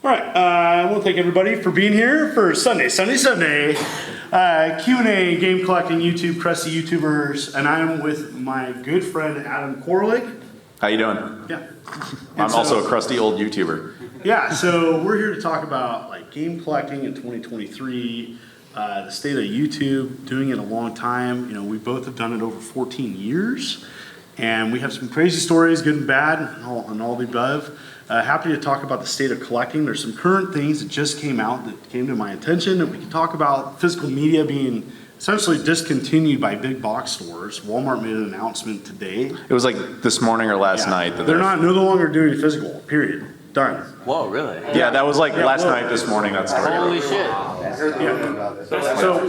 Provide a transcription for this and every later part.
All right, I want to thank everybody for being here for Sunday Q&A game collecting YouTube, crusty YouTubers, and I'm with my good friend Adam Koralik. How you doing? Yeah. I'm also a crusty old YouTuber. Yeah, so we're here to talk about like game collecting in 2023, the state of YouTube, doing it a long time. You know, we both have done it over 14 years, and we have some crazy stories, good and bad, and all the above. Happy to talk about the state of collecting. There's some current things that just came out that came to my attention, and we can talk about physical media being essentially discontinued by big box stores. Walmart made an announcement today. It was like this morning or last night. They're no longer doing physical, period. Done. Whoa, really? Yeah, that was like last night, this morning, that started. Holy shit. Yeah. So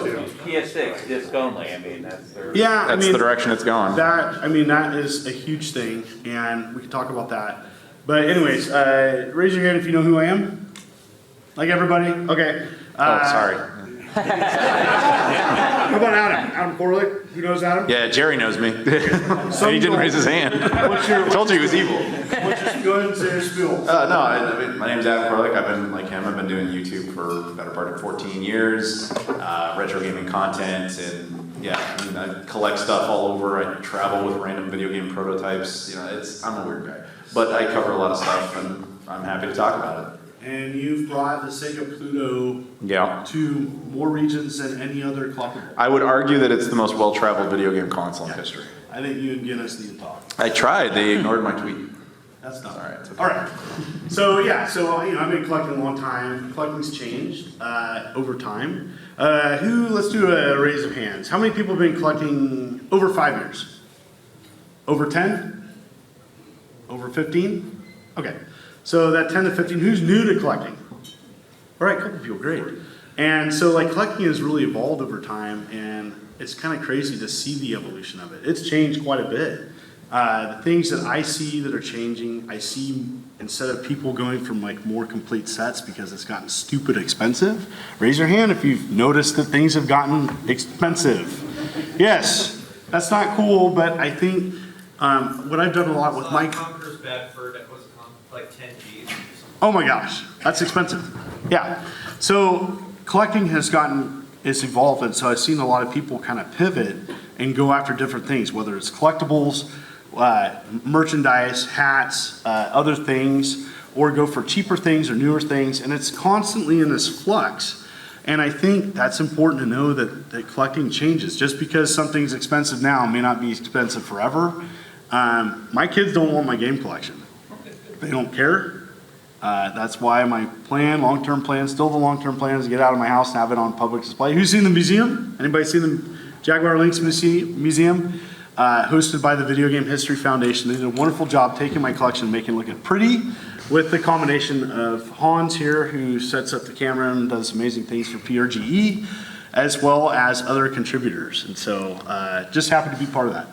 PS6 disc only. I mean, that's their. Yeah, That's the direction it's going. That is a huge thing, and we can talk about that. But anyways, raise your hand if you know who I am. Like everybody? Okay. Sorry. How about Adam? Adam Koralik? Who knows Adam? Yeah, Jerry knows me. And he didn't raise his hand. Told you he was evil. Go ahead and say your spiel. My name's Adam Koralik. I've been like him. I've been doing YouTube for the better part of 14 years. Retro gaming content, and yeah, I mean, I collect stuff all over. I travel with random video game prototypes. You know, I'm a weird guy, but I cover a lot of stuff, and I'm happy to talk about it. And you've brought the Sega Pluto to more regions than any other collectible. I would argue that it's the most well-traveled video game console in history. I think you and Guinness need to talk. I tried. They ignored my tweet. That's not all right. Okay. All right. So yeah, I've been collecting a long time. Collecting's changed over time. Let's do a raise of hands. How many people have been collecting over 5 years? Over 10? Over 15? Okay. So that 10 to 15, who's new to collecting? All right, a couple people, great. And so like collecting has really evolved over time, and it's kind of crazy to see the evolution of it. It's changed quite a bit. The things that I see that are changing, I see instead of people going from like more complete sets because it's gotten stupid expensive. Raise your hand if you've noticed that things have gotten expensive. Yes, that's not cool, but I think what I've done a lot with my... Conqueror's Bedford, it was like 10 G's. Oh my gosh, that's expensive. Yeah, so collecting has evolved, and so I've seen a lot of people kind of pivot and go after different things, whether it's collectibles, merchandise, hats, other things, or go for cheaper things or newer things, and it's constantly in this flux. And I think that's important to know that collecting changes. Just because something's expensive now may not be expensive forever. My kids don't want my game collection. They don't care. That's why my long-term plan, still the long-term plan is to get out of my house and have it on public display. Who's seen the museum? Anybody seen the Jaguar Links Museum? Hosted by the Video Game History Foundation. They did a wonderful job taking my collection and making it look pretty with the combination of Hans here, who sets up the camera and does amazing things for PRGE, as well as other contributors. And so just happy to be part of that.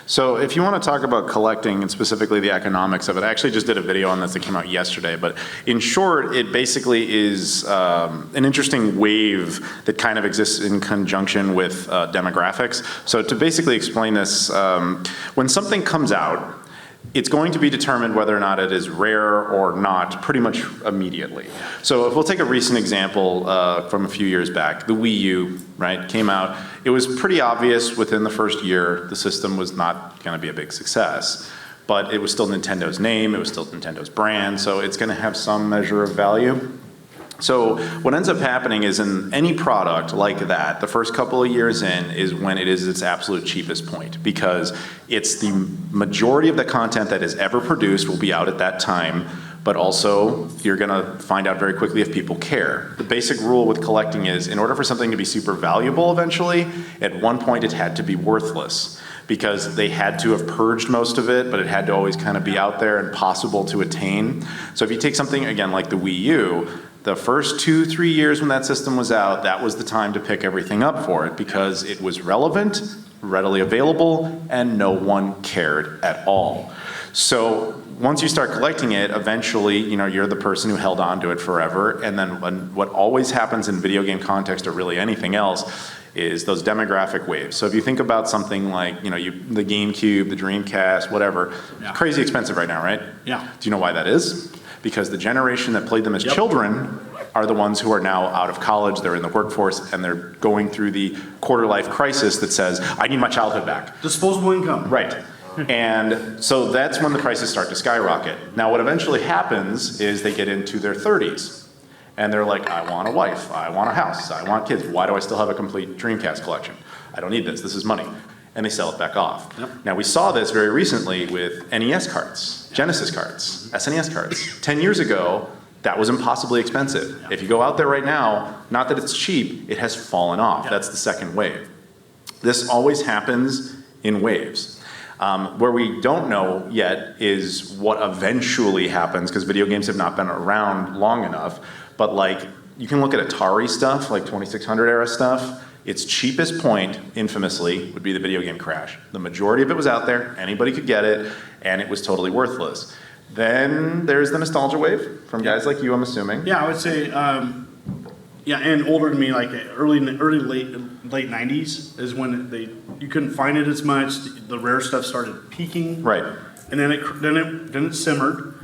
So if you want to talk about collecting and specifically the economics of it, I actually just did a video on this that came out yesterday, but in short, it basically is an interesting wave that kind of exists in conjunction with demographics. So to basically explain this, when something comes out, it's going to be determined whether or not it is rare or not pretty much immediately. So if we'll take a recent example from a few years back, the Wii U, right, came out. It was pretty obvious within the first year the system was not going to be a big success. But it was still Nintendo's name, it was still Nintendo's brand, so it's going to have some measure of value. So what ends up happening is in any product like that, the first couple of years in is when it is its absolute cheapest point, because it's the majority of the content that is ever produced will be out at that time, but also you're gonna find out very quickly if people care. The basic rule with collecting is in order for something to be super valuable eventually, at one point it had to be worthless, because they had to have purged most of it, but it had to always kind of be out there and possible to attain. So if you take something, again, like the Wii U, the first 2-3 years when that system was out, that was the time to pick everything up for it because it was relevant, readily available, and no one cared at all. So once you start collecting it, eventually, you're the person who held on to it forever. And then what always happens in video game context or really anything else is those demographic waves. So if you think about something like, the GameCube, the Dreamcast, whatever, crazy expensive right now, right? Yeah. Do you know why that is? because the generation that played them as children are the ones who are now out of college, they're in the workforce, and they're going through the quarter-life crisis that says, I need my childhood back. Disposable income. Right. And so that's when the prices start to skyrocket. Now what eventually happens is they get into their 30s. And they're like, I want a wife, I want a house, I want kids. Why do I still have a complete Dreamcast collection? I don't need this is money. And they sell it back off. Yep. Now we saw this very recently with NES cards, Genesis cards, SNES cards. 10 years ago, that was impossibly expensive. If you go out there right now, not that it's cheap, it has fallen off. That's the second wave. This always happens in waves. Where we don't know yet is what eventually happens, because video games have not been around long enough. But like, you can look at Atari stuff, like 2600 era stuff. Its cheapest point, infamously, would be the video game crash. The majority of it was out there, anybody could get it, and it was totally worthless. Then there's the nostalgia wave from guys like you, I'm assuming. Yeah, I would say, yeah, and older than me, like late 90s is when you couldn't find it as much. The rare stuff started peaking. Right. And then it simmered.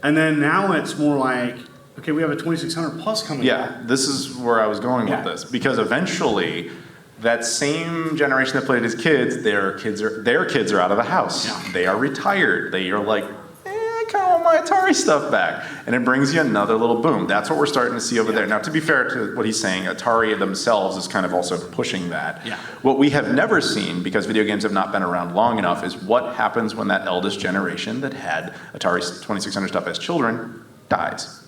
And then now it's more like, okay, we have a 2600 plus coming out. Yeah, this is where I was going with this, because eventually that same generation that played as kids, their kids are out of the house. Yeah. They are retired. They are like, I kind of want my Atari stuff back. And it brings you another little boom. That's what we're starting to see over there. Now, to be fair to what he's saying, Atari themselves is kind of also pushing that. Yeah. What we have never seen, because video games have not been around long enough, is what happens when that eldest generation that had Atari 2600 stuff as children dies.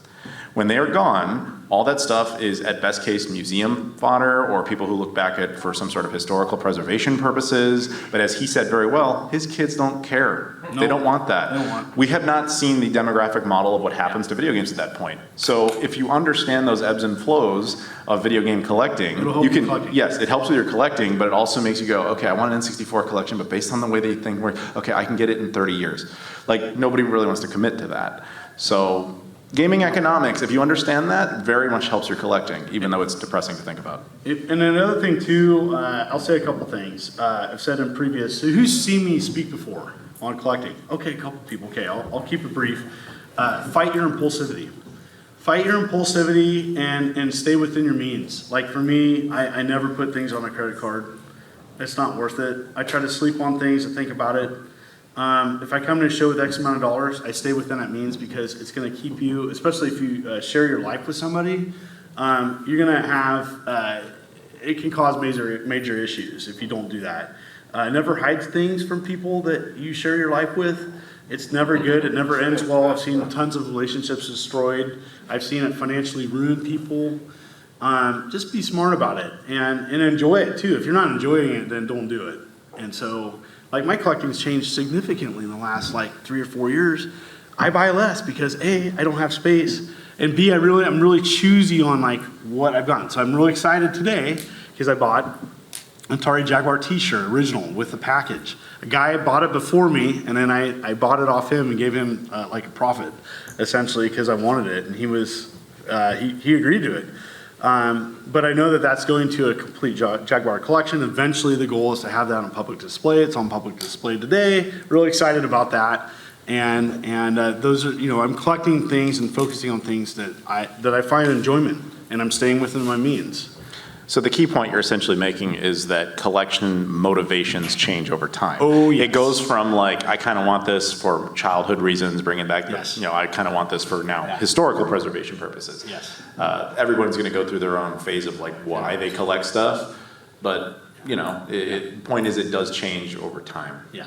When they are gone, all that stuff is at best case museum fodder or people who look back at for some sort of historical preservation purposes. But as he said very well, his kids don't care. No, they don't want that. they don't want. We have not seen the demographic model of what happens to video games at that point. So if you understand those ebbs and flows of video game collecting, It'll help you you can, collecting. yes, it helps with your collecting, but it also makes you go, okay, I want an N64 collection, but based on the way they think, okay, I can get it in 30 years. Like, nobody really wants to commit to that. So gaming economics, if you understand that, very much helps your collecting, even though it's depressing to think about. And another thing too, I'll say a couple things. I've said in previous, so who's seen me speak before on collecting? Okay, a couple people. Okay, I'll keep it brief. Fight your impulsivity. Fight your impulsivity and stay within your means. Like for me, I never put things on my credit card. It's not worth it. I try to sleep on things and think about it. If I come to a show with X amount of dollars, I stay within that means because it's going to keep you, especially if you share your life with somebody, you're going to have, it can cause major issues if you don't do that. Never hide things from people that you share your life with. It's never good. It never ends well. I've seen tons of relationships destroyed. I've seen it financially ruin people. Just be smart about it and enjoy it too. If you're not enjoying it, then don't do it. And so, like my collecting's changed significantly in the last like 3 or 4 years. I buy less because A, I don't have space, and B, I'm really choosy on like what I've gotten. So I'm really excited today because I bought an Atari Jaguar t-shirt, original, with the package. A guy bought it before me, and then I bought it off him and gave him like a profit, essentially, because I wanted it, and he agreed to it. But I know that that's going to a complete Jaguar collection. Eventually the goal is to have that on public display. It's on public display today. Really excited about that. And those are, I'm collecting things and focusing on things that I find enjoyment, and I'm staying within my means. So the key point you're essentially making is that collection motivations change over time. Oh, yes. It goes from like, I kind of want this for childhood reasons, bringing back, Yes. I kind of want this for now historical preservation purposes. Yes. Everyone's going to go through their own phase of like why they collect stuff, but point is it does change over time. Yeah.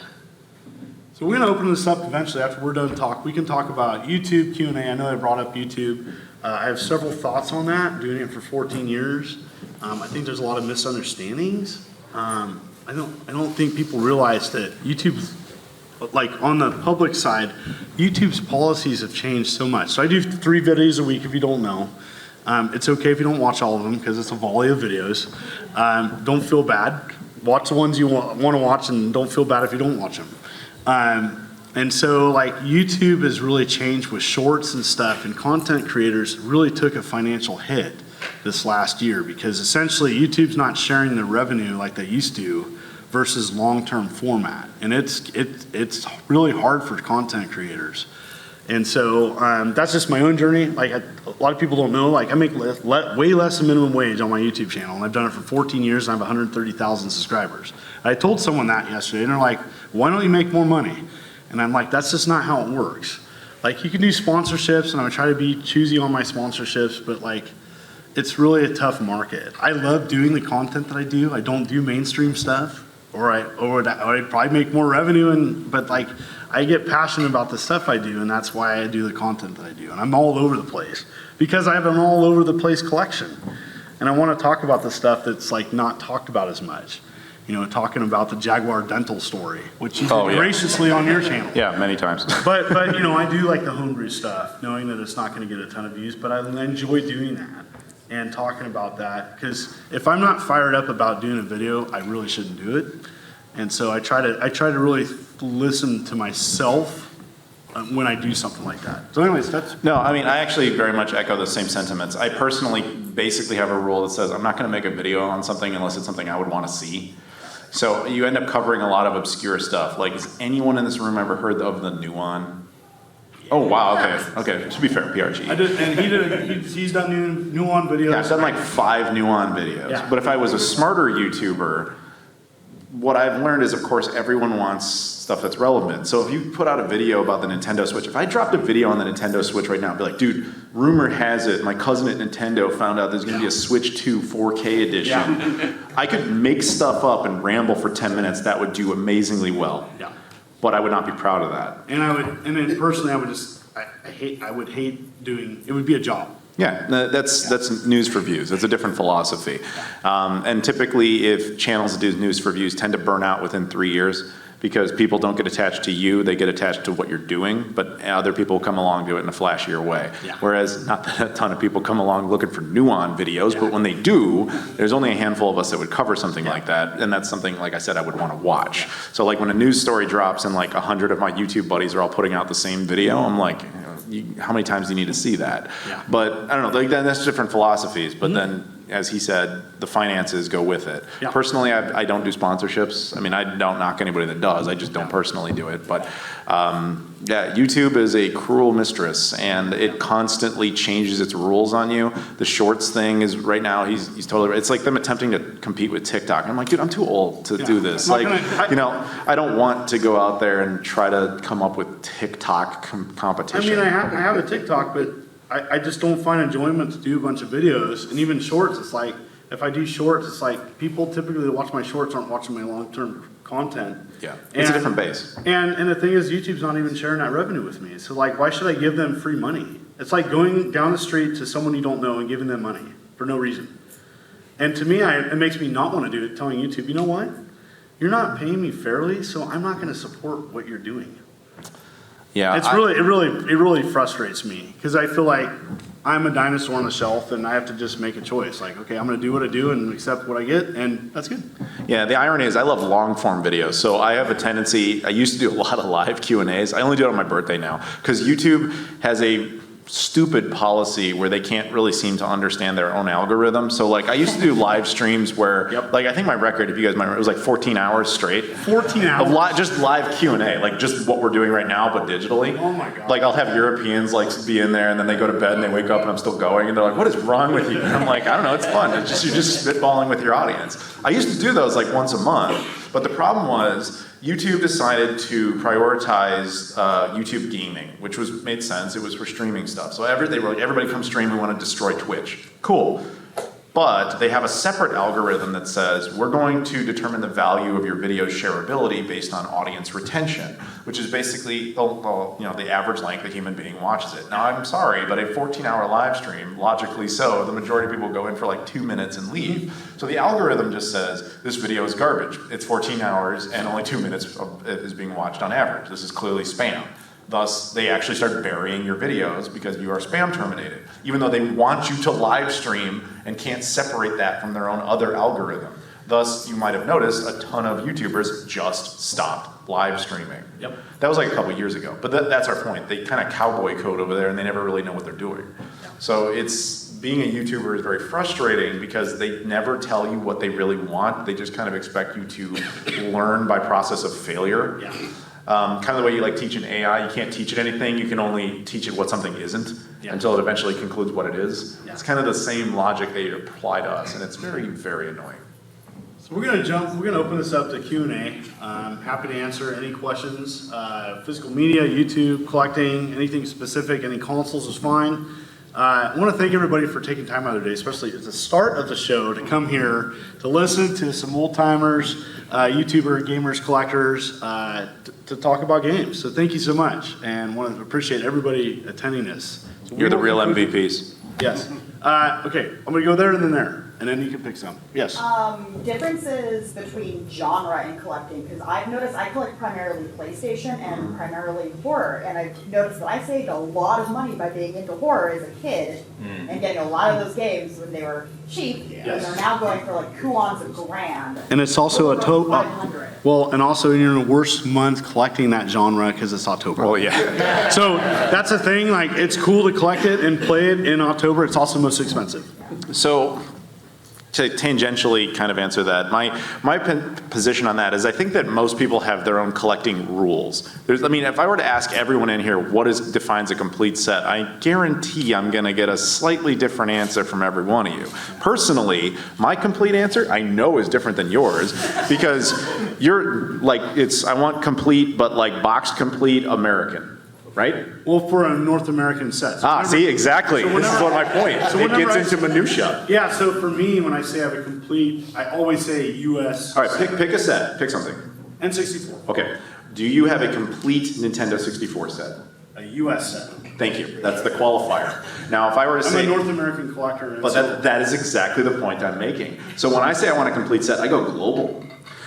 So we're going to open this up eventually after we're done talk. We can talk about YouTube Q&A. I know I brought up YouTube. I have several thoughts on that, doing it for 14 years. I think there's a lot of misunderstandings. I don't think people realize that YouTube's, like on the public side, YouTube's policies have changed so much. So I do 3 videos a week if you don't know. It's okay if you don't watch all of them because it's a volley of videos. Don't feel bad. Watch the ones you want to watch and don't feel bad if you don't watch them. And so like YouTube has really changed with shorts and stuff, and content creators really took a financial hit this last year because essentially YouTube's not sharing the revenue like they used to versus long-term format. And it's really hard for content creators. And so that's just my own journey. Like a lot of people don't know, like I make way less than minimum wage on my YouTube channel, and I've done it for 14 years, and I have 130,000 subscribers. I told someone that yesterday, and they're like, why don't you make more money? And I'm like, that's just not how it works. Like you can do sponsorships, and I try to be choosy on my sponsorships, but like it's really a tough market. I love doing the content that I do. I don't do mainstream stuff, or I'd probably make more revenue, but like I get passionate about the stuff I do, and that's why I do the content that I do. And I'm all over the place because I have an all over the place collection. And I want to talk about the stuff that's like not talked about as much. You know, talking about the Jaguar dental story, which you did graciously on your channel. Yeah, many times. But you know, I do like the homebrew stuff, knowing that it's not going to get a ton of views, but I enjoy doing that and talking about that, because if I'm not fired up about doing a video, I really shouldn't do it. And so I try to really listen to myself when I do something like that. So anyways, that's... No, I mean, I actually very much echo the same sentiments. I personally basically have a rule that says I'm not going to make a video on something unless it's something I would want to see. So you end up covering a lot of obscure stuff. Like, has anyone in this room ever heard of the Nuon? Oh, wow, okay. To be fair, PRGE. I did, and he's done Nuon videos. Yeah, I've done like 5 Nuon videos. Yeah. But if I was a smarter YouTuber, what I've learned is, of course, everyone wants stuff that's relevant. So if you put out a video about the Nintendo Switch, if I dropped a video on the Nintendo Switch right now, I'd be like, dude, rumor has it, my cousin at Nintendo found out there's gonna be a Switch 2 4K edition. Yeah. I could make stuff up and ramble for 10 minutes. That would do amazingly well. Yeah. But I would not be proud of that. And then personally, I would hate doing, it would be a job. Yeah, that's news for views. It's a different philosophy. And typically, if channels that do news for views tend to burn out within 3 years, because people don't get attached to you, they get attached to what you're doing, but other people come along and do it in a flashier way. Yeah. Whereas not that a ton of people come along looking for Nuon videos, but when they do, there's only a handful of us that would cover something like that, and that's something, like I said, I would want to watch. So like when a news story drops and like 100 of my YouTube buddies are all putting out the same video, I'm like, how many times do you need to see that? Yeah. But I don't know, like, that's different philosophies, but then, as he said, the finances go with it. Yeah. Personally, I don't do sponsorships. I mean, I don't knock anybody that does. I just don't personally do it. But yeah, YouTube is a cruel mistress, and it constantly changes its rules on you. The shorts thing is right now, he's totally right. It's like them attempting to compete with TikTok. And I'm like, dude, I'm too old to do this. Like, you know, I don't want to go out there and try to come up with TikTok competition. I mean, I have a TikTok, but I just don't find enjoyment to do a bunch of videos, and even shorts. It's like, if I do shorts, it's like people typically that watch my shorts aren't watching my long-term content. Yeah, it's a different base. And the thing is, YouTube's not even sharing that revenue with me. So like, why should I give them free money? It's like going down the street to someone you don't know and giving them money for no reason. And to me, it makes me not want to do it, telling YouTube, you know what? You're not paying me fairly, so I'm not going to support what you're doing. Yeah, it really frustrates me, because I feel like I'm a dinosaur on the shelf and I have to just make a choice. Like, okay, I'm going to do what I do and accept what I get, and that's good. Yeah, the irony is I love long form videos. So I have a tendency, I used to do a lot of live Q&As. I only do it on my birthday now, because YouTube has a stupid policy where they can't really seem to understand their own algorithm. So like I used to do live streams where, like, I think my record, if you guys might remember, it was like 14 hours straight. 14 hours? Just live Q&A, like just what we're doing right now, but digitally. Oh my God. Like I'll have Europeans like be in there, and then they go to bed and they wake up and I'm still going, and they're like, what is wrong with you? And I'm like, I don't know, it's fun. It's just, you're just spitballing with your audience. I used to do those like once a month, but the problem was YouTube decided to prioritize YouTube gaming, which made sense. It was for streaming stuff. So they were like, everybody come stream, we want to destroy Twitch. Cool. But they have a separate algorithm that says, we're going to determine the value of your video's shareability based on audience retention, which is basically the average length a human being watches it. Now, I'm sorry, but a 14-hour live stream, logically so, the majority of people go in for like 2 minutes and leave. So the algorithm just says, this video is garbage. It's 14 hours and only 2 minutes is being watched on average. This is clearly spam. Thus, they actually start burying your videos because you are spam terminated, even though they want you to live stream and can't separate that from their own other algorithm. Thus, you might have noticed a ton of YouTubers just stopped live streaming. Yep. That was like a couple years ago, but that's our point. They kind of cowboy code over there and they never really know what they're doing. Yeah. So being a YouTuber is very frustrating because they never tell you what they really want. They just kind of expect you to learn by process of failure. Yeah. Kind of the way you like teach an AI, you can't teach it anything, you can only teach it what something isn't until it eventually concludes what it is. It's kind of the same logic they apply to us, and it's very, very annoying. So we're gonna open this up to Q&A. I'm happy to answer any questions. Physical media, YouTube, collecting, anything specific, any consoles is fine. I want to thank everybody for taking time out of their day, especially at the start of the show, to come here to listen to some old timers, YouTuber, gamers, collectors, to talk about games. So thank you so much, and want to appreciate everybody attending this. So You're the real MVPs. Yes. Okay, I'm gonna go there and then there, and then you can pick some. Yes. Differences between genre and collecting, because I've noticed I collect primarily PlayStation and primarily horror, and I've noticed that I saved a lot of money by being into horror as a kid and getting a lot of those games when they were cheap, and they're now going for like coupons of $1,000. And it's also a total. 500. Well, and also you're in the worst month collecting that genre because it's October. Oh, yeah. So that's the thing, like, it's cool to collect it and play it in October. It's also most expensive. So, to tangentially kind of answer that, my position on that is I think that most people have their own collecting rules. I mean, if I were to ask everyone in here what defines a complete set, I guarantee I'm gonna get a slightly different answer from every one of you. Personally, my complete answer I know is different than yours, because you're like, I want complete, but like box complete American. Right? Well, for a North American set. So See, exactly. so This is what my point. so It whenever gets into minutia. Yeah, so for me, when I say I have a complete, I always say US. All right, pick a set. Pick something. N64. Okay. Do you have a complete Nintendo 64 set? A US set. Thank you. That's the qualifier. Now, if I were to I'm say, a North American collector. and but so- that is exactly the point I'm making. So when I say I want a complete set, I go global.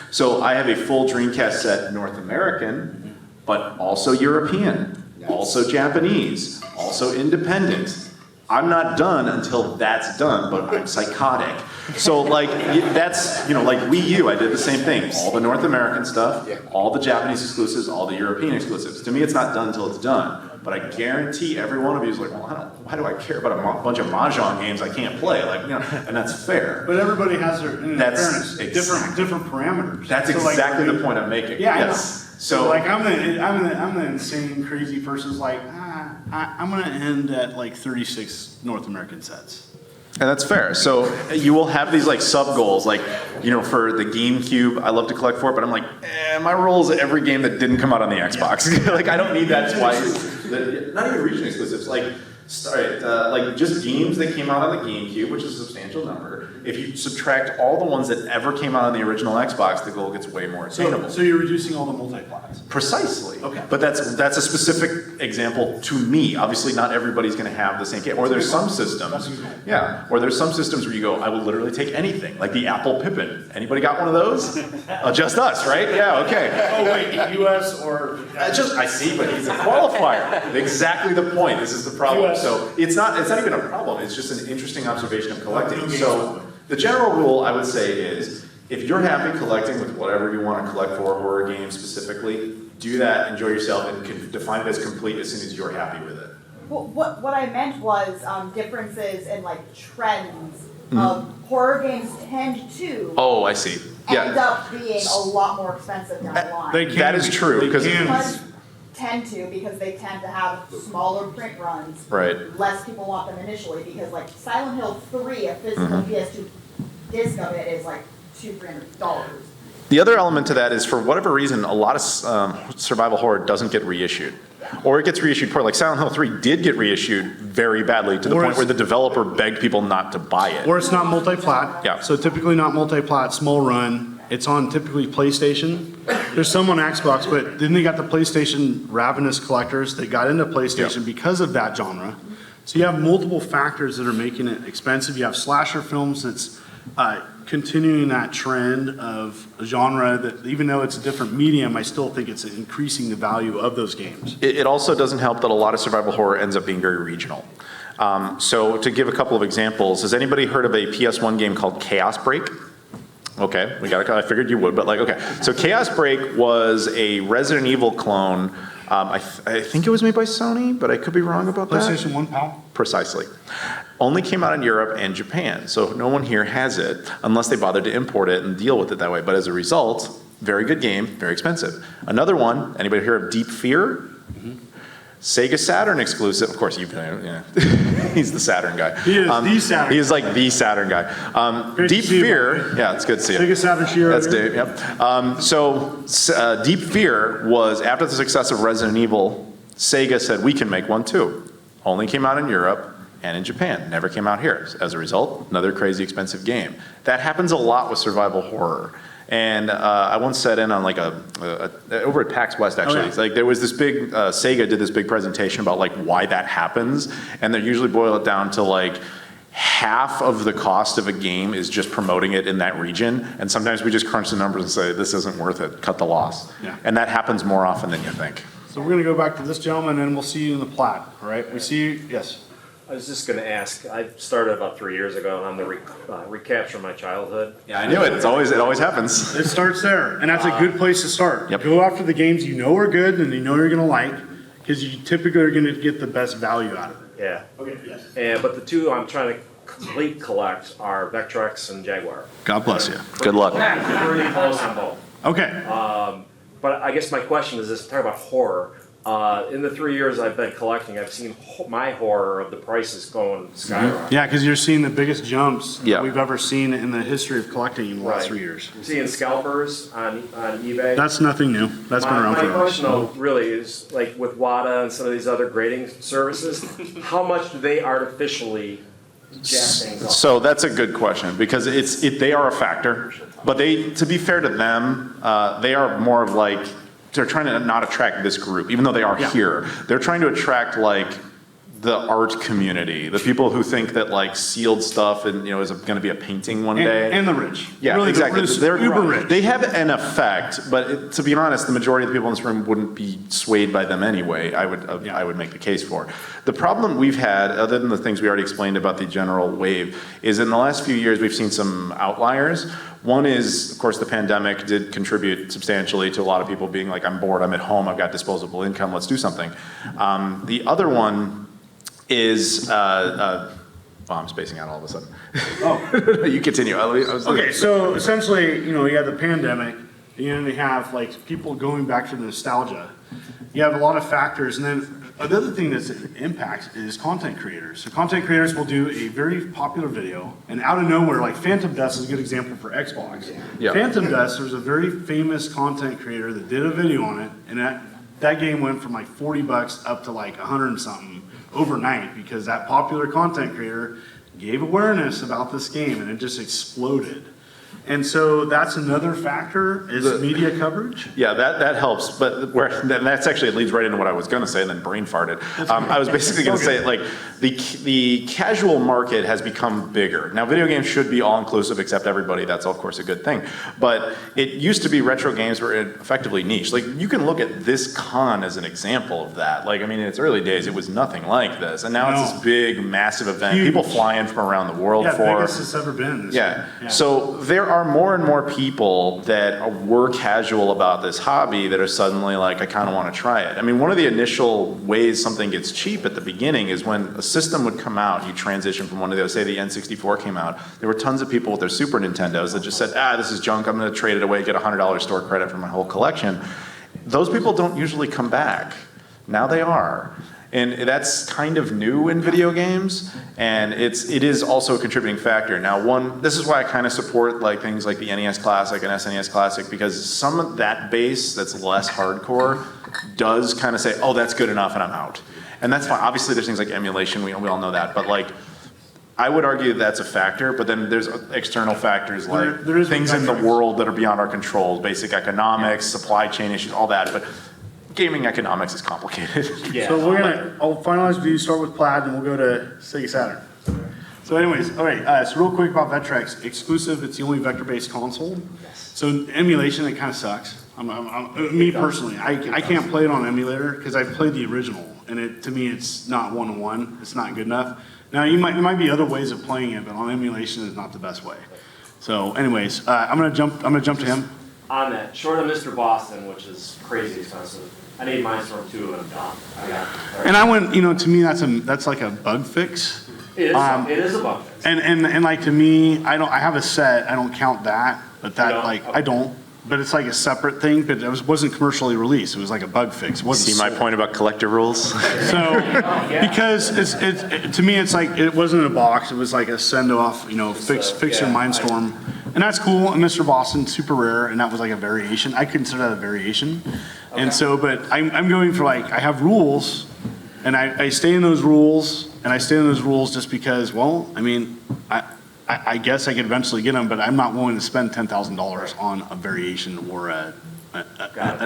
So I have a full Dreamcast set North American, but also European, also Japanese, also independent. I'm not done until that's done, but I'm psychotic. So like, that's, like Wii U, I did the same thing. All the North American stuff, all the Japanese exclusives, all the European exclusives. To me, it's not done until it's done. But I guarantee every one of you is like, well, why do I care about a bunch of Mahjong games I can't play? Like, and that's fair. But everybody has their, in That's fairness, exactly- different parameters. That's So, like, exactly the point I'm making. Yeah, Yes. I know. So like I'm the insane crazy person who's like, I'm gonna end at like 36 North American sets. And that's fair. So you will have these like sub goals, like, for the GameCube, I love to collect for it, but I'm like, my rule is every game that didn't come out on the Xbox. Like, I don't need that twice. Not even region exclusives. Like, like just games that came out on the GameCube, which is a substantial number. If you subtract all the ones that ever came out on the original Xbox, the goal gets way more attainable. So you're reducing all the multi-plats. Precisely. Okay. But that's a specific example to me. Obviously, not everybody's going to have the same game. Or there's some systems. Yeah. Or there's some systems where you go, I will literally take anything, like the Apple Pippin. Anybody got one of those? Just us, right? Yeah. Okay. Oh wait, US or? I see, but he's a qualifier. Exactly the point. This is the problem. US. So it's not even a problem. It's just an interesting observation of collecting. So the general rule I would say is, if you're happy collecting with whatever you want to collect for, horror games specifically, do that, enjoy yourself, and can define it as complete as soon as you're happy with it. Well, what I meant was differences in like trends of horror games tend to Oh, I see. end Yeah, up being a lot more expensive down the line. They can that is be. true, They because- can be. But tend to, because they tend to have smaller print runs. Right. Less people want them initially, because like Silent Hill 3, a physical PS2 disc of it is like $200-$300. The other element to that is, for whatever reason, a lot of survival horror doesn't get reissued. Or it gets reissued poor. Like Silent Hill 3 did get reissued very badly, to the Or point it's- where the developer begged people not to buy it. Or it's not multi-plat. Yeah. So typically not multi-plat, small run. It's on typically PlayStation. There's some on Xbox, but then they got the PlayStation ravenous collectors that got into PlayStation because of that genre. So you have multiple factors that are making it expensive. You have slasher films that's continuing that trend of a genre that, even though it's a different medium, I still think it's increasing the value of those games. It also doesn't help that a lot of survival horror ends up being very regional. So to give a couple of examples, has anybody heard of a PS1 game called Chaos Break? Okay, I figured you would, but like, okay. So Chaos Break was a Resident Evil clone. I think it was made by Sony, but I could be wrong about that. PlayStation 1, pal? Precisely. Only came out in Europe and Japan, so no one here has it unless they bothered to import it and deal with it that way. But as a result, very good game, very expensive. Another one, anybody hear of Deep Fear? Sega Saturn exclusive, of course, he's the Saturn guy. He is the Saturn He is like the Saturn guy. Great to Deep see you, Fear, yeah, it's good to see you. Sega Saturn Shiro. That's Dave, yep. Deep Fear was, after the success of Resident Evil, Sega said, we can make one too. Only came out in Europe and in Japan, never came out here. As a result, another crazy expensive game. That happens a lot with survival horror. And I once sat in on like over at PAX West actually. Oh, yeah. It's like there was this big, Sega did this big presentation about like why that happens. And they usually boil it down to like half of the cost of a game is just promoting it in that region. And sometimes we just crunch the numbers and say, this isn't worth it, cut the loss. Yeah. And that happens more often than you think. So we're gonna go back to this gentleman and we'll see you in the plat, all right? We see you, yes. I was just gonna ask, I started about 3 years ago and I'm gonna recapture my childhood. Yeah, I knew it. It always happens. It starts there, and that's a good place to start. Yep. Go after the games you know are good and you know you're gonna like, because you typically are gonna get the best value out of it. Yeah. Okay, yes. But the two I'm trying to collect are Vectrex and Jaguar. God bless you. Good luck. Pretty close on both. Okay, But I guess my question is this, talk about horror. In the 3 years I've been collecting, I've seen my horror of the prices going skyrocket. yeah, because you're seeing the biggest jumps Yeah. that we've ever seen in the history of collecting in the last Right. 3 years. I'm seeing scalpers on eBay. That's nothing new. That's been around My for years. question though really is, like with WADA and some of these other grading services, how much do they artificially jack things up? So that's a good question because they are a factor, but to be fair to them, they are more of like, they're trying to not attract this group, even though they are here. They're trying to attract like the art community, the people who think that like sealed stuff and is going to be a painting one day. And the rich. Yeah, Really, exactly. They're uber rich. They have an effect, but to be honest, the majority of the people in this room wouldn't be swayed by them anyway. I would make the case for. The problem we've had, other than the things we already explained about the general wave, is in the last few years we've seen some outliers. One is, of course, the pandemic did contribute substantially to a lot of people being like, I'm bored, I'm at home, I've got disposable income, let's do something. The other one is, I'm spacing out all of a sudden. Oh. You continue. Okay, so essentially, you had the pandemic, and you have like people going back to the nostalgia. You have a lot of factors, and then another thing that impacts is content creators. So content creators will do a very popular video, and out of nowhere, like Phantom Dust is a good example for Xbox. Yeah. Phantom Dust, there's a very famous content creator that did a video on it, and that game went from like $40 up to like 100 and something overnight, because that popular content creator gave awareness about this game, and it just exploded. And so that's another factor is media coverage. Yeah, that helps, but that's actually, it leads right into what I was going to say and then brain farted. I was basically going to say, like, the casual market has become bigger. Now, video games should be all-inclusive, except everybody. That's, of course, a good thing. But it used to be retro games were effectively niche. Like, you can look at this con as an example of that. Like, I mean, in its early days, it was nothing like this. And now it's this big, massive event. Huge. People fly in from around the world for. Yeah, biggest it's ever been. Yeah. So there are more and more people that were casual about this hobby that are suddenly like, I kind of want to try it. I mean, one of the initial ways something gets cheap at the beginning is when a system would come out, you transition from one of those, say the N64 came out, there were tons of people with their Super Nintendos that just said, this is junk, I'm going to trade it away, get $100 store credit for my whole collection. Those people don't usually come back. Now they are. And that's kind of new in video games, and it is also a contributing factor. Now, this is why I kind of support like things like the NES Classic and SNES Classic, because some of that base that's less hardcore does kind of say, oh, that's good enough, and I'm out. And that's fine. Obviously, there's things like emulation, we all know that, but like, I would argue that's a factor, but then there's external factors like there is things in the factors. world that are beyond our control, basic economics, supply chain issues, all that, but gaming economics is complicated. Yeah. So I'll finalize with you, start with Plaid, and we'll go to Sega Saturn. So anyways, all right, so real quick about Vectrex. Exclusive, it's the only vector-based console. So emulation, it kind of sucks. Me personally, I can't play it on emulator because I've played the original, and to me, it's not one-to-one. It's not good enough. Now, there might be other ways of playing it, but on emulation is not the best way. So anyways, I'm gonna jump to him. On that, short of Mr. Boston, which is crazy expensive, I need Mindstorm 2 and I'm done. And I went, to me, that's like a bug fix. It is a bug fix. And like to me, I have a set, I don't count that, but that You don't? like, I don't. but it's like a separate thing, but it wasn't commercially released. It was like a bug fix. It wasn't See my sold. point about collector rules? So, because to me, it's like, it wasn't in a box, it was like a send off, fix your Mindstorm. And that's cool, and Mr. Boston, super rare, and that was like a variation. I consider that a variation. And so, but I'm going for like, I have rules, and I stay in those rules, and I stay in those rules just because, well, I mean, I guess I could eventually get them, but I'm not willing to spend $10,000 on a variation or an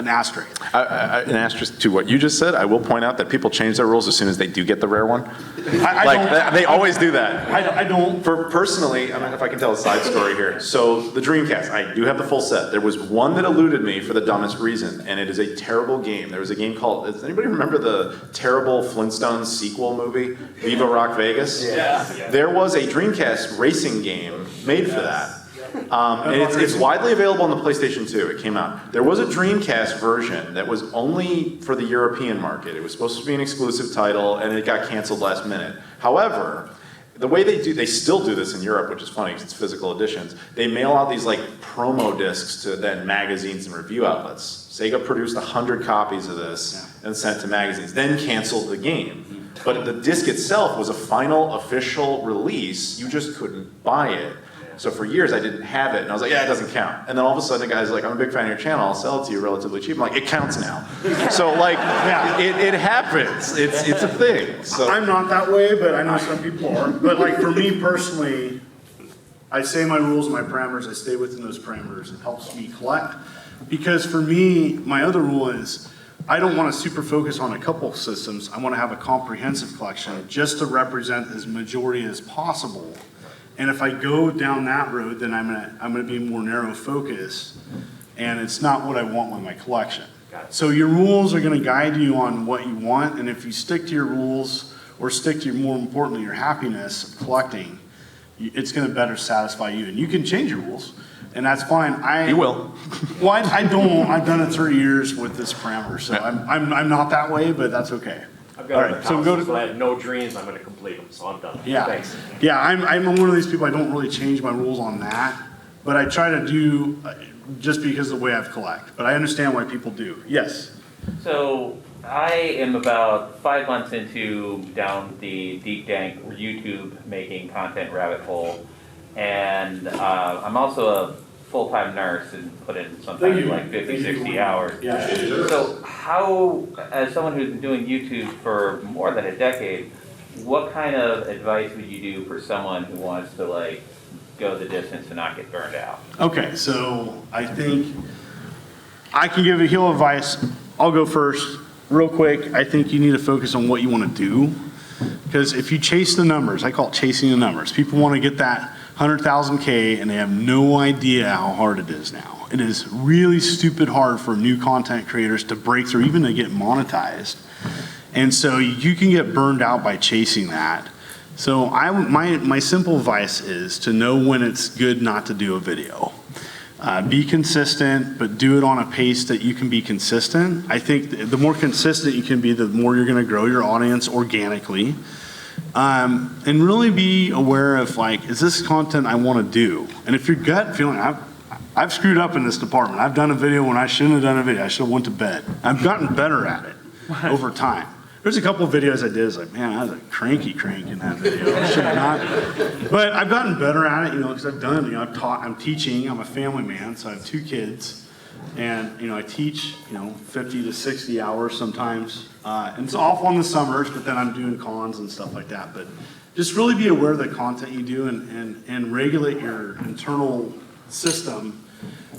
asterisk. An asterisk to what you just said, I will point out that people change their rules as soon as they do get the rare one. They always do that. I don't. Personally, I mean, if I can tell a side story here. So the Dreamcast, I do have the full set. There was one that eluded me for the dumbest reason, and it is a terrible game. There was a game called, does anybody remember the terrible Flintstones sequel movie, Viva Rock Vegas? Yeah. There was a Dreamcast racing game made for that. And it's widely available on the PlayStation 2. It came out. There was a Dreamcast version that was only for the European market. It was supposed to be an exclusive title, and it got canceled last minute. However, the way they still do this in Europe, which is funny because it's physical editions, they mail out these like promo discs to then magazines and review outlets. Sega produced 100 copies of this and sent to magazines, then canceled the game. But the disc itself was a final official release. You just couldn't buy it. So for years I didn't have it, and I was like, yeah, it doesn't count. And then all of a sudden the guy's like, I'm a big fan of your channel, I'll sell it to you relatively cheap. I'm like, it counts now. So like, it happens. It's a thing. So I'm not that way, but I know some people are. But like for me personally, I say my rules and my parameters, I stay within those parameters. It helps me collect. Because for me, my other rule is, I don't want to super focus on a couple systems. I want to have a comprehensive collection just to represent as majority as possible. And if I go down that road, then I'm gonna be more narrow focused, and it's not what I want with my collection. So your rules are gonna guide you on what you want, and if you stick to your rules, or stick to more importantly, your happiness of collecting, it's gonna better satisfy you. And you can change your rules, and that's fine. you will. Well, I don't. I've done it 30 years with this parameter, so I'm not that way, but that's okay. I've All got right, so go to. I have no dreams, I'm gonna complete them, so I'm done. Yeah, Thanks. yeah. I'm one of these people. I don't really change my rules on that, but I try to do just because of the way I've collect. But I understand why people do. Yes. So I am about 5 months into down the deep dank YouTube making content rabbit hole, and I'm also a full-time nurse and put in sometimes like 50, 60 hours. Yeah. So how, as someone who's been doing YouTube for more than a decade, what kind of advice would you do for someone who wants to like go the distance and not get burned out? Okay, so I think I can give a heel advice. I'll go first. Real quick, I think you need to focus on what you want to do. Because if you chase the numbers, I call it chasing the numbers. People want to get that 100,000 K and they have no idea how hard it is now. It is really stupid hard for new content creators to break through, even to get monetized. And so you can get burned out by chasing that. So my simple advice is to know when it's good not to do a video. Be consistent, but do it on a pace that you can be consistent. I think the more consistent you can be, the more you're going to grow your audience organically. And really be aware of like, is this content I want to do? And if your gut feeling, I've screwed up in this department. I've done a video when I shouldn't have done a video. I should have went to bed. I've gotten better at it over time. There's a couple of videos I did. It's like, man, I was a cranky crank in that video. I should have not. But I've gotten better at it, because I've done, I've taught, I'm teaching, I'm a family man, so I have 2 kids. And, I teach, 50 to 60 hours sometimes. And it's off on the summers, but then I'm doing cons and stuff like that. But just really be aware of the content you do and regulate your internal system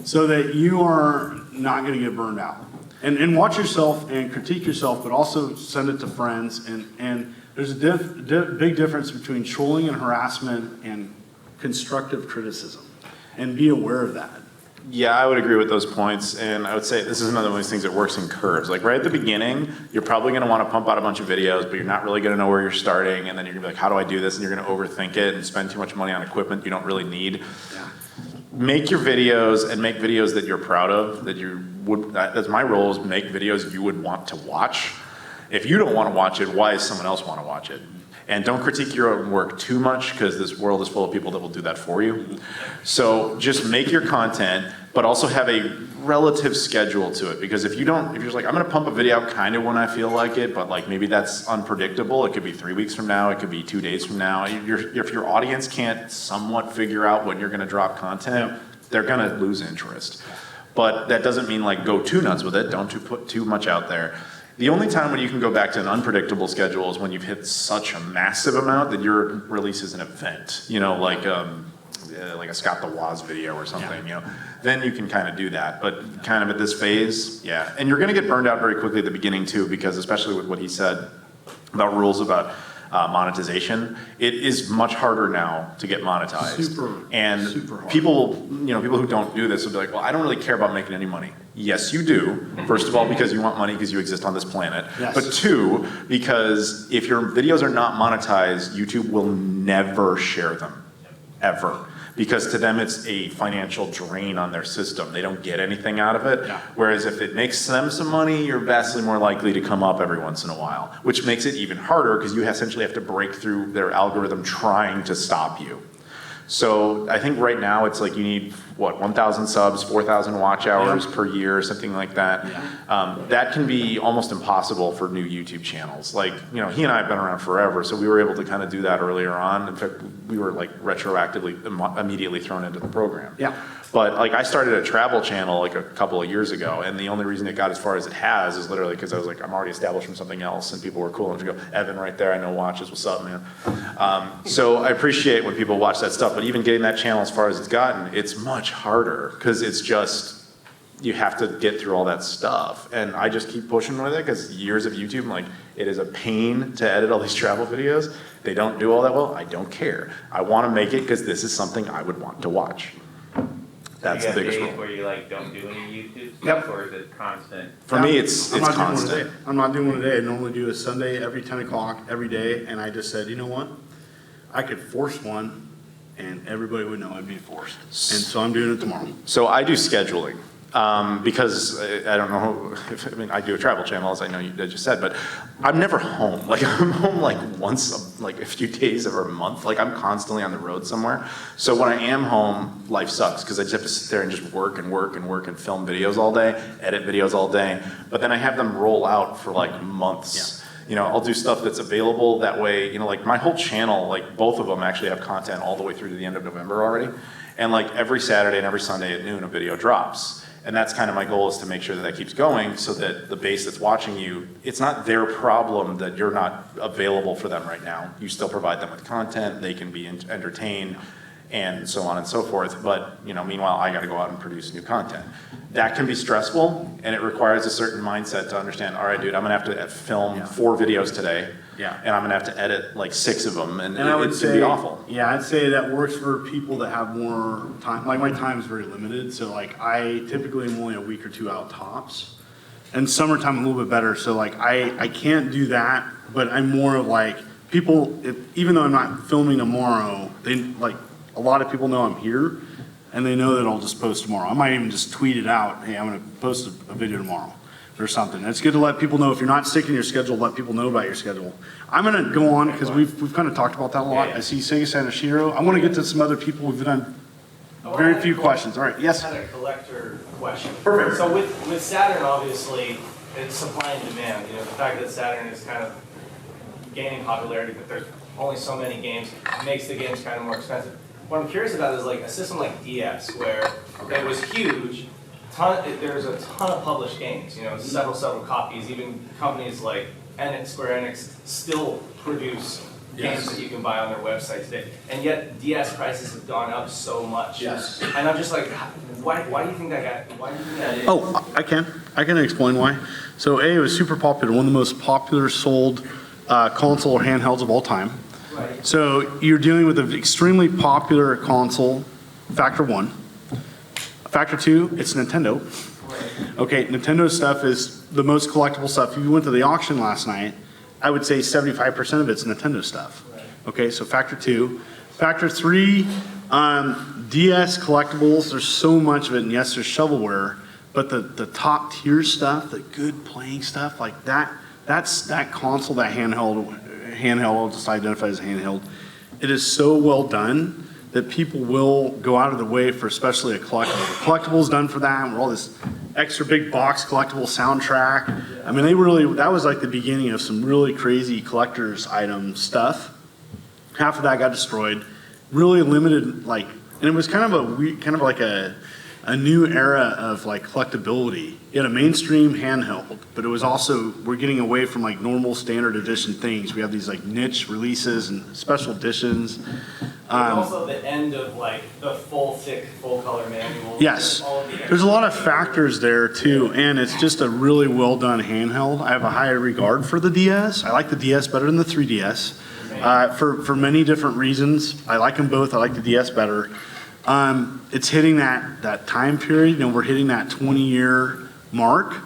so that you are not going to get burned out. And watch yourself and critique yourself, but also send it to friends. And there's a big difference between trolling and harassment and constructive criticism. And be aware of that. Yeah, I would agree with those points, and I would say this is another one of those things that works in curves. Like right at the beginning, you're probably going to want to pump out a bunch of videos, but you're not really going to know where you're starting, and then you're going to be like, how do I do this? And you're going to overthink it and spend too much money on equipment you don't really need. Yeah. Make your videos and make videos that you're proud of, that you would, that's my role, is make videos you would want to watch. If you don't want to watch it, why does someone else want to watch it? And don't critique your own work too much, because this world is full of people that will do that for you. So just make your content, but also have a relative schedule to it. Because if you're just like, I'm gonna pump a video out kind of when I feel like it, but like maybe that's unpredictable. It could be 3 weeks from now, it could be 2 days from now. If your audience can't somewhat figure out when you're gonna drop content, they're gonna lose interest. But that doesn't mean like go too nuts with it. Don't put too much out there. The only time when you can go back to an unpredictable schedule is when you've hit such a massive amount that your release is an event, like a Scott the Woz video or something, then you can kind of do that. But kind of at this phase, yeah. And you're gonna get burned out very quickly at the beginning too, because especially with what he said about rules about monetization, it is much harder now to get monetized. Super hard. People who don't do this will be like, well, I don't really care about making any money. Yes, you do. First of all, because you want money because you exist on this planet. Yes. But two, because if your videos are not monetized, YouTube will never share them, ever. Because to them, it's a financial drain on their system. They don't get anything out of it. Yeah. Whereas if it makes them some money, you're vastly more likely to come up every once in a while, which makes it even harder because you essentially have to break through their algorithm trying to stop you. So I think right now it's like you need, 1,000 subs, 4,000 watch hours per year, something like that. Yeah. That can be almost impossible for new YouTube channels. Like, he and I have been around forever, so we were able to kind of do that earlier on. In fact, we were like retroactively immediately thrown into the program. Yeah. But like I started a travel channel like a couple of years ago, and the only reason it got as far as it has is literally because I was like, I'm already established from something else, and people were cool enough to go, Evan right there, I know watches, what's up, man? So I appreciate when people watch that stuff, but even getting that channel as far as it's gotten, it's much harder, because it's just, you have to get through all that stuff. And I just keep pushing with it, because years of YouTube, like, it is a pain to edit all these travel videos. They don't do all that well, I don't care. I want to make it because this is something I would want to watch. That's the biggest rule. Where you like don't do any YouTube stuff, or is it constant? For me, it's constant. I'm not doing one a day. I normally do a Sunday every 10 o'clock every day, and I just said, you know what? I could force one, and everybody would know I'd be forced. And so I'm doing it tomorrow. So I do scheduling. Because I don't know I do a travel channel, as I know you just said, but I'm never home. Like I'm home like once, like a few days or a month. Like I'm constantly on the road somewhere. So when I am home, life sucks, because I just have to sit there and just work and work and work and film videos all day, edit videos all day. But then I have them roll out for like months. Yeah. I'll do stuff that's available that way. Like my whole channel, like both of them actually have content all the way through to the end of November already. And like every Saturday and every Sunday at noon, a video drops. And that's kind of my goal, is to make sure that keeps going, so that the base that's watching you, it's not their problem that you're not available for them right now. You still provide them with content, they can be entertained, and so on and so forth. But meanwhile, I got to go out and produce new content. That can be stressful, and it requires a certain mindset to understand, all right, dude, I'm going to have to film 4 videos today. Yeah. And I'm going to have to edit like 6 of them, and I would say, be awful. Yeah, I'd say that works for people that have more time. Like my time is very limited, so like I typically am only a week or 2 out tops. And summertime a little bit better, so like I can't do that, but I'm more of like people, even though I'm not filming tomorrow, they like, a lot of people know I'm here, and they know that I'll just post tomorrow. I might even just tweet it out, hey, I'm going to post a video tomorrow or something. It's good to let people know. If you're not sticking to your schedule, let people know about your schedule. I'm going to go on, because we've kind of talked about that a lot. I see Sega Sanashiro. I want to get to some other people. We've done very few questions. All right, yes? I had a collector question. Perfect. So with Saturn, obviously, it's supply and demand. The fact that Saturn is kind of gaining popularity, but there's only so many games, makes the games kind of more expensive. What I'm curious about is like a system like DS, where it was huge. There's a ton of published games, several copies. Even companies like Square Enix still produce games that you can buy on their website today. And yet DS prices have gone up so much. Yes. And I'm just like, why do you think that is? Oh, I can explain why. So it was super popular, one of the most popular sold console or handhelds of all time. Right. So you're dealing with an extremely popular console, factor 1. Factor 2, it's Nintendo. Okay, Nintendo stuff is the most collectible stuff. If you went to the auction last night, I would say 75% of it's Nintendo stuff. Okay, so factor 2. Factor 3, DS collectibles, there's so much of it, and yes, there's shovelware, but the top tier stuff, the good playing stuff, like that's that console, that handheld handheld, I'll just identify as handheld. It is so well done that people will go out of the way for especially a collectible. The collectible is done for that, with all this extra big box collectible soundtrack. I mean, that was like the beginning of some really crazy collector's item stuff. Half of that got destroyed. Really limited, like, and it was kind of like a new era of like collectability. You had a mainstream handheld, but it was also, we're getting away from like normal standard edition things. We have these like niche releases and special editions. And also the end of like the full thick, full color manual. Yes, there's a lot of factors there too, and it's just a really well done handheld. I have a high regard for the DS. I like the DS better than the 3DS for many different reasons. I like them both. I like the DS better. It's hitting that time period. We're hitting that 20-year mark.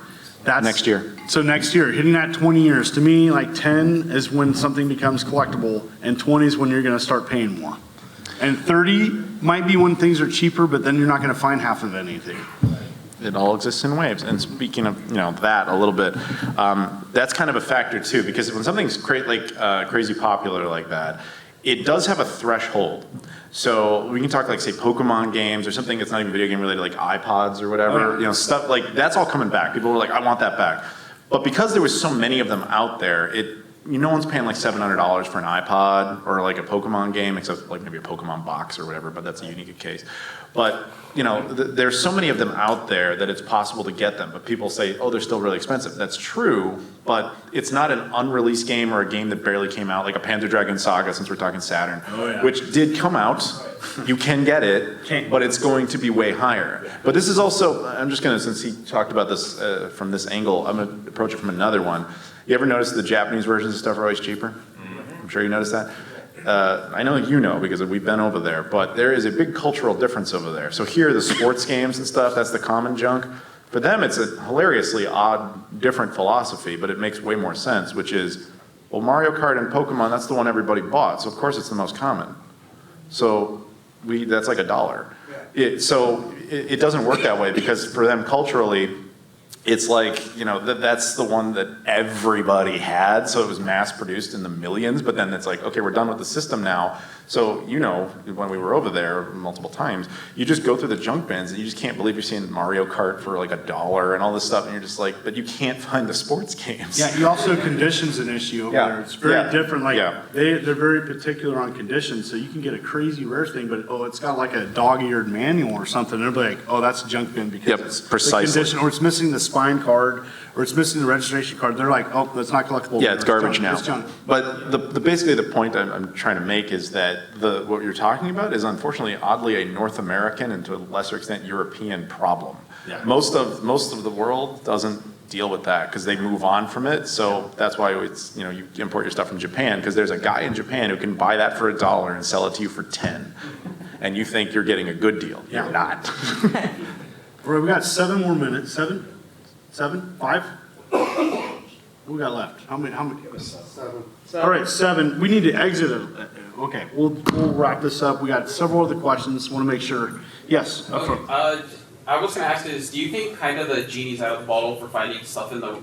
That's Next year. So next year, hitting that 20 years. To me, like 10 is when something becomes collectible, and 20 is when you're going to start paying more. And 30 might be when things are cheaper, but then you're not going to find half of anything. It all exists in waves. And speaking of that a little bit, that's kind of a factor too, because when something's crazy popular like that, it does have a threshold. So we can talk like say Pokemon games or something that's not even video game related, like iPods or whatever, stuff like that's all coming back. People were like, I want that back. But because there was so many of them out there, no one's paying like $700 for an iPod or like a Pokemon game, except like maybe a Pokemon box or whatever, but that's a unique case. But, there's so many of them out there that it's possible to get them, but people say, oh, they're still really expensive. That's true, but it's not an unreleased game or a game that barely came out, like a Panzer Dragoon Saga, since we're talking Saturn, which did come out. You can get it, but it's going to be way higher. But this is also, I'm just going to, since he talked about this from this angle, I'm going to approach it from another one. You ever notice the Japanese versions of stuff are always cheaper? I'm sure you noticed that. I know you know because we've been over there, but there is a big cultural difference over there. So here, the sports games and stuff, that's the common junk. For them, it's a hilariously odd, different philosophy, but it makes way more sense, which is, well, Mario Kart and Pokemon, that's the one everybody bought, so of course it's the most common. So that's like $1. It doesn't work that way because for them culturally, it's like, that's the one that everybody had, so it was mass produced in the millions, but then it's like, okay, we're done with the system now. So, when we were over there multiple times, you just go through the junk bins and you just can't believe you're seeing Mario Kart for like $1 and all this stuff, and you're just like, but you can't find the sports games. Yeah, you also, conditions an issue over there. It's very different, they're very particular on conditions, so you can get a crazy rare thing, but it's got like a dog-eared manual or something, and they're like, oh, that's a junk bin because it's precisely. The condition, or it's missing the spine card, or it's missing the registration card. They're like, oh, that's not collectible. Yeah, it's garbage now. It's junk. But basically the point I'm trying to make is that what you're talking about is unfortunately oddly a North American and to a lesser extent European problem. Yeah. Most of the world doesn't deal with that because they move on from it. So that's why it's you import your stuff from Japan because there's a guy in Japan who can buy that for $1 and sell it to you for 10, and you think you're getting a good deal. Yeah. You're not. All right, we got 7 more minutes. 7? 5? What we got left? How many? 7. All right, 7. We need to exit it. Okay, we'll wrap this up. We got several other questions. Want to make sure. Yes. Okay, I was gonna ask is, do you think kind of the genie's out of the bottle for finding stuff in the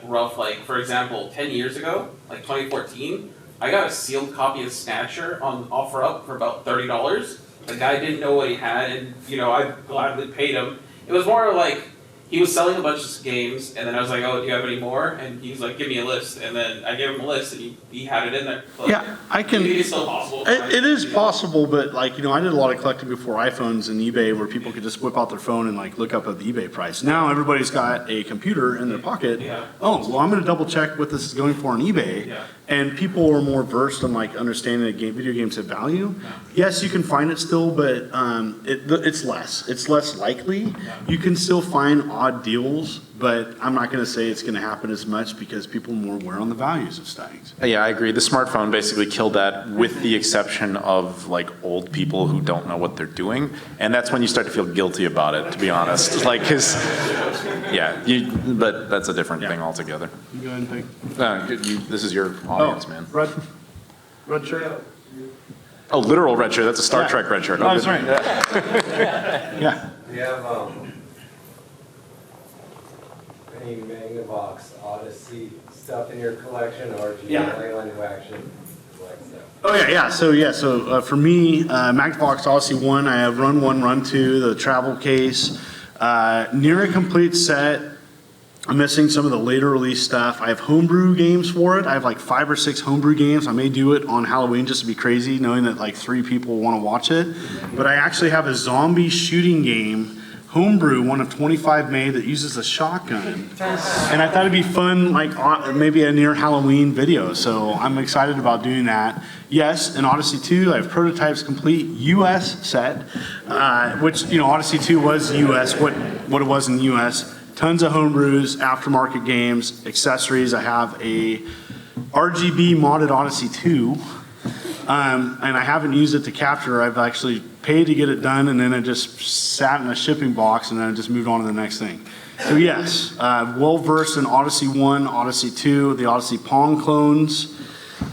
rough? Like for example, 10 years ago, like 2014, I got a sealed copy of Snatcher on OfferUp for about $30. The guy didn't know what he had, and I gladly paid him. It was more like he was selling a bunch of games, and then I was like, "Oh, do you have any more?" And he's like, "Give me a list." And then I gave him a list, and he had it in there. So Yeah, I can. do you think it's still possible? It is possible, but I did a lot of collecting before iPhones and eBay, where people could just whip out their phone and look up the eBay price. Now everybody's got a computer in their pocket. Yeah. Oh, well, I'm going to double check what this is going for on eBay. Yeah. And people are more versed on understanding that video games have value. Yes, you can find it still, but it's less. It's less likely. You can still find odd deals, but I'm not going to say it's going to happen as much because people are more aware on the values of things. Yeah, I agree. The smartphone basically killed that, with the exception of old people who don't know what they're doing, and that's when you start to feel guilty about it. To be honest, but that's a different thing altogether. You go ahead and think. This is your audience, man. Red shirt. Oh, literal red shirt. That's a Star Trek red shirt. Oh, that's right. Yeah. We have any Magnavox Odyssey stuff in your collection, or do you Yeah. have anyone who actually collects stuff? Oh yeah. So for me, Magnavox Odyssey 1, I have Run 1, Run 2, the travel case, near a complete set. I'm missing some of the later release stuff. I have homebrew games for it. I have like 5 or 6 homebrew games. I may do it on Halloween just to be crazy, knowing that like 3 people want to watch it. But I actually have a zombie shooting game, homebrew, one of 25 made, that uses a shotgun. And I thought it'd be fun, like maybe a near Halloween video. So I'm excited about doing that. Yes, in Odyssey 2, I have prototypes complete US set, which, you know, Odyssey 2 was US, what it was in the US. Tons of homebrews, aftermarket games, accessories. I have a RGB modded Odyssey 2, and I haven't used it to capture. I've actually paid to get it done, and then it just sat in a shipping box, and then I just moved on to the next thing. So yes, well versed in Odyssey 1, Odyssey 2, the Odyssey Pong clones.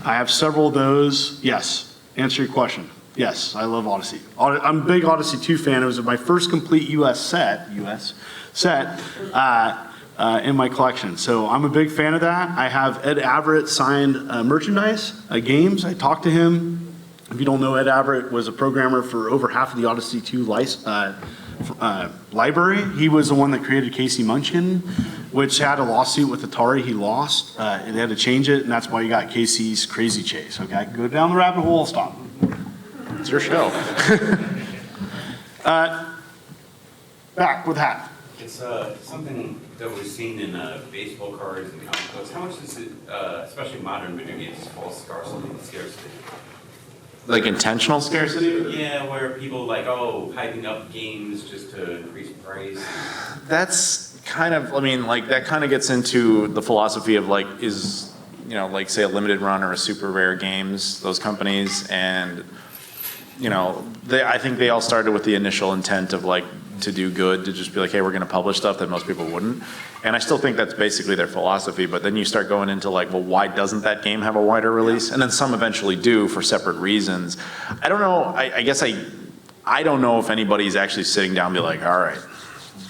I have several of those. Yes, answer your question. Yes, I love Odyssey. I'm a big Odyssey 2 fan. It was my first complete US set in my collection. So I'm a big fan of that. I have Ed Averitt signed merchandise, games. I talked to him. If you don't know, Ed Averitt was a programmer for over half of the Odyssey 2 library. He was the one that created Casey Munchkin, which had a lawsuit with Atari. He lost, and they had to change it, and that's why you got Casey's Crazy Chase. Okay, I can go down the rabbit hole, stop. It's your show. Back with hat. It's something that we've seen in baseball cards and comic books. How much does it, especially modern video games, fall scarcity? Like intentional scarcity? Yeah, where people like, oh, hyping up games just to increase price. That's kind of, I mean, like, that kind of gets into the philosophy of like, is, you know, like say a limited run or a super rare games, those companies, and, you know, I think they all started with the initial intent of like, to do good, to just be like, hey, we're gonna publish stuff that most people wouldn't. And I still think that's basically their philosophy, but then you start going into like, well, why doesn't that game have a wider release? And then some eventually do for separate reasons. I don't know, I guess I don't know if anybody's actually sitting down and be like, all right,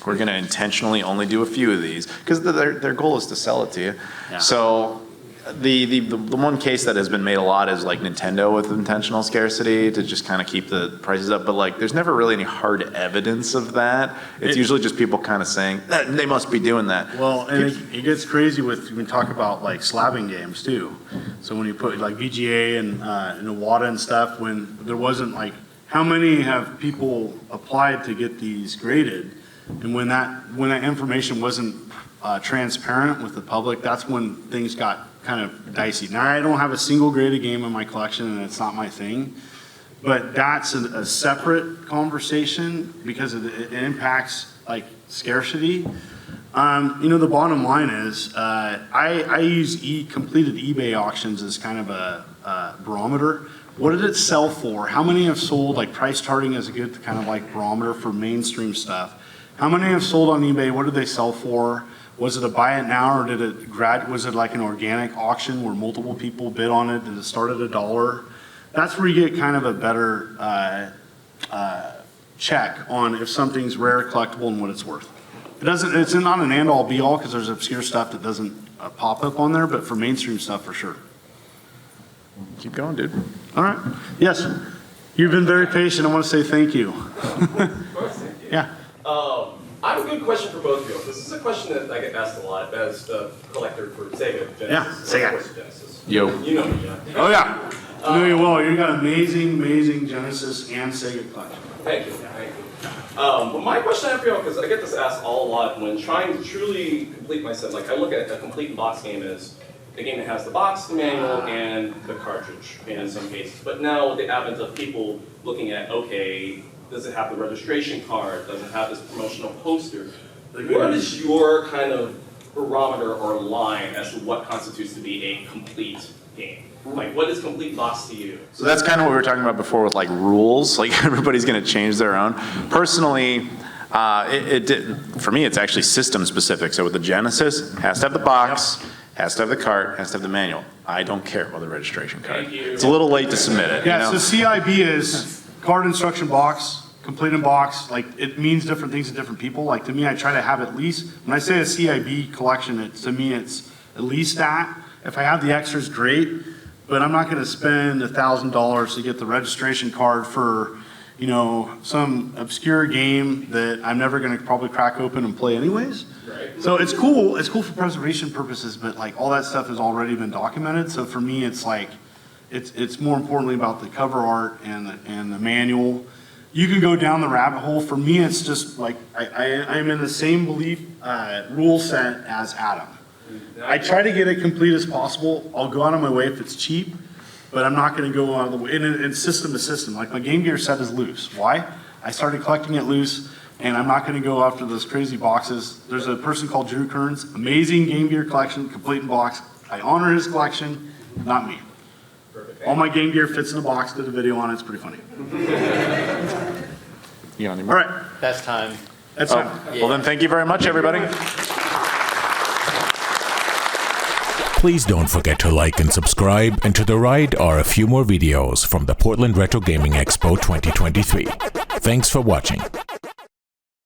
we're gonna intentionally only do a few of these, because their goal is to sell it to you. Yeah. So the one case that has been made a lot is like Nintendo with intentional scarcity to just kind of keep the prices up, but like there's never really any hard evidence of that. It's usually just people kind of saying they must be doing that. Well, and it gets crazy with, when we talk about like slabbing games too. So when you put like VGA and Iwata and stuff, when there wasn't like, how many have people applied to get these graded? And when that information wasn't transparent with the public, that's when things got kind of dicey. Now, I don't have a single graded game in my collection, and it's not my thing, but that's a separate conversation because it impacts like scarcity. You know, the bottom line is, I use completed eBay auctions as kind of a barometer. What did it sell for? How many have sold? Like price charting is a good kind of like barometer for mainstream stuff. How many have sold on eBay? What did they sell for? Was it a buy it now, or was it like an organic auction where multiple people bid on it? Did it start at $1? That's where you get kind of a better check on if something's rare, collectible, and what it's worth. It's not an end all be all, because there's obscure stuff that doesn't pop up on there, but for mainstream stuff, for sure. Keep going, dude. All right. Yes. You've been very patient. I want to say thank you. Yeah. I have a good question for both of you. This is a question that I get asked a lot as the collector for Sega Genesis. Yeah, Sega. Of course, Genesis. Yo. You know me, John. Oh, yeah. I know you well. You've got amazing Genesis and Sega collection. Thank you. Thank you. But my question I have for you, because I get this asked a lot when trying to truly complete my set, like I look at a complete box game as a game that has the box, the manual, and the cartridge in some cases. But now with the advent of people looking at, okay, does it have the registration card? Does it have this promotional poster? What is your kind of barometer or line as to what constitutes to be a complete game? Like, what is complete box to you? So that's kind of what we were talking about before with like rules. Like everybody's going to change their own. Personally, for me, it's actually system specific. So with the Genesis, it has to have the box, has to have the cart, has to have the manual. I don't care about the registration card. Thank you. It's a little late to submit it. Yeah, you know? so CIB is card instruction box, complete in box. Like, it means different things to different people. Like, to me, I try to have at least, when I say a CIB collection, to me, it's at least that. If I have the extras, great, but I'm not gonna spend $1,000 to get the registration card for, you know, some obscure game that I'm never gonna probably crack open and play anyways. Right. So it's cool for preservation purposes, but like all that stuff has already been documented, so for me, it's like, it's more importantly about the cover art and the manual. You can go down the rabbit hole. For me, it's just like, I'm in the same rule set as Adam. I try to get it complete as possible. I'll go out of my way if it's cheap, but I'm not gonna go out of the way, and system to system. Like my Game Gear set is loose. Why? I started collecting it loose, and I'm not gonna go after those crazy boxes. There's a person called Drew Kearns, amazing Game Gear collection, complete in box. I honor his collection, not me. All my Game Gear fits in a box, did a video on it, it's pretty funny. You got any All more? right, That's time. that's time. Well, then, thank you very much, everybody. Please don't forget to like and subscribe, and to the right are a few more videos from the Portland Retro Gaming Expo 2023. Thanks for watching.